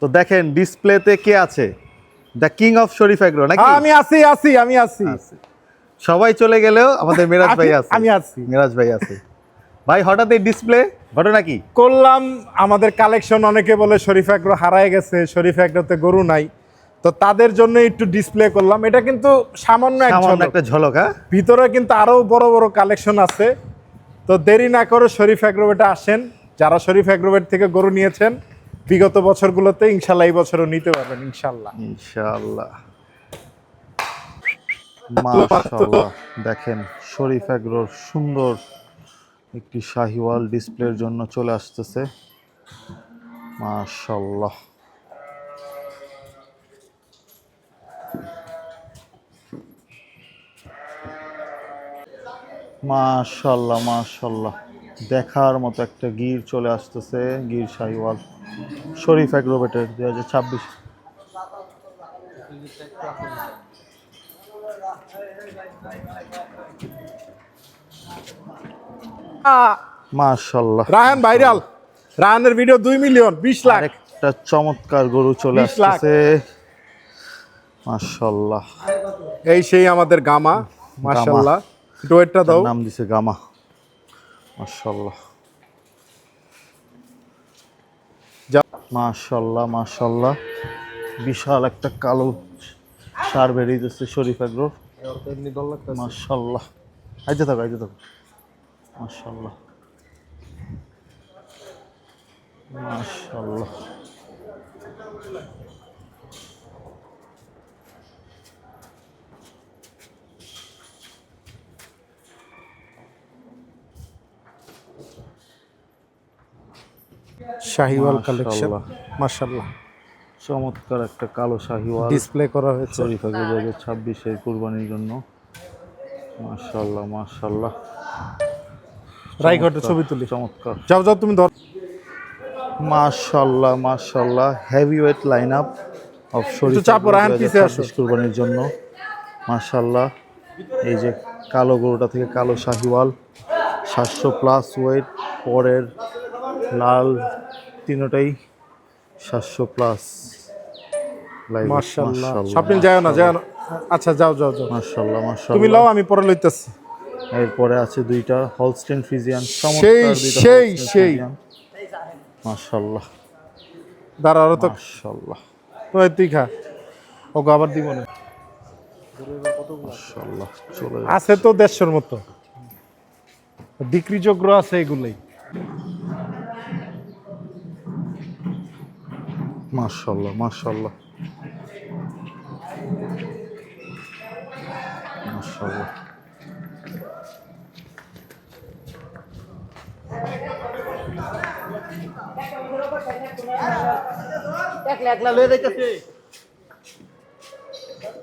তো দেখেন ডিসপ্লেতে কে আছে, the king of Sharif agro নাকি? আমি আছি। সবাই চলে গেলেও আমাদের মিরাজ ভাই আছে। আমি আছি। মিরাজ ভাই আছে। ভাই হঠাৎ এই ডিসপ্লে ঘটনা কি? করলাম আমাদের কালেকশন, অনেকে বলে শরীফ এগ্রো হারায় গেছে, শরীফ এগ্রোতে গরু নাই, তো তাদের জন্য একটু ডিসপ্লে করলাম। এটা কিন্তু সামান্য একটা ঝলক, হ্যাঁ। ভিতরে কিন্তু আরো বড় বড় কালেকশন আছে। তো দেরি না করে শরীফ এগ্রোভেটে আসেন। যারা শরীফ এগ্রোভেট থেকে গরু নিয়েছেন বিগত বছরগুলোতে, ইনশাল্লাহ এই বছরও নিতে পারবেন ইনশাল্লাহ। মাশাআল্লাহ, দেখেন শরীফ এগ্রোর সুন্দর একটি শাহিওয়াল ডিসপ্লের জন্য চলে আসতেছে। মাশাআল্লাহ, মাশাআল্লাহ, মাশাআল্লাহ, দেখার মতো একটা গির চলে আসতেছে। গির শাহিওয়াল শরীফ এগ্রোভেটের 2026। মাশাআল্লাহ, রায়হান ভাইরাল, রায়হানের ভিডিও 2 মিলিয়ন 20 লাখ। একটা চমৎকার গরু চলে 20 লাখ। আসতেছে। মাশাআল্লাহ, এই সেই আমাদের গামা। মাশাআল্লাহ, ডোয়েটটা দাও। নাম দিছে গামা। মাশাআল্লাহ, মাশাআল্লাহ, মাশাআল্লাহ, বিশাল একটা কালো সার বেরিয়ে যাচ্ছে শরীফ এগ্রো। মাশাআল্লাহ, আইতে থাকো, আইতে থাকো। মাশাআল্লাহ, মাশাআল্লাহ, শাহিওয়াল কালেকশন। মাশাআল্লাহ, মাশাআল্লাহ, চমৎকার একটা কালো শাহিওয়াল ডিসপ্লে করা হয়েছে শরীফ এগ্রো 2026-এর কুরবানির জন্য। মাশাআল্লাহ, মাশাআল্লাহ, রাইঘাটে ছবি তুলি। চমৎকার। যাও যাও তুমি ধর। মাশাআল্লাহ, মাশাআল্লাহ, heavy weight line up of Sharif চাপো, রায়হান পিছে আসো। কুরবানির জন্য। মাশাআল্লাহ, এই যে কালো গরুটা থেকে কালো শাহিওয়াল 700+ ওয়েট, পরের লাল তিনটাই 700+। মাশাআল্লাহ, শপিং যায় না, যায় না। আচ্ছা যাও যাও যাও, মাশাআল্লাহ, তুমি মাশাআল্লাহ। লও, আমি পরে লইতেছি। এরপরে আছে দুইটা হলস্টেইন ফ্রিজিয়ান, সেই সেই সেই। মাশাআল্লাহ, দাঁড়া, আরো তো মাশাআল্লাহ, ওই তুই খা, ওকে আবার দিব না। মাশাআল্লাহ, চলে আছে তো 150-র মতো, বিক্রিযোগ্য আছে এগুলোই। মাশাআল্লাহ, মাশাআল্লাহ, মাশাআল্লাহ, একলা একলা লয়ে যাইতেছে।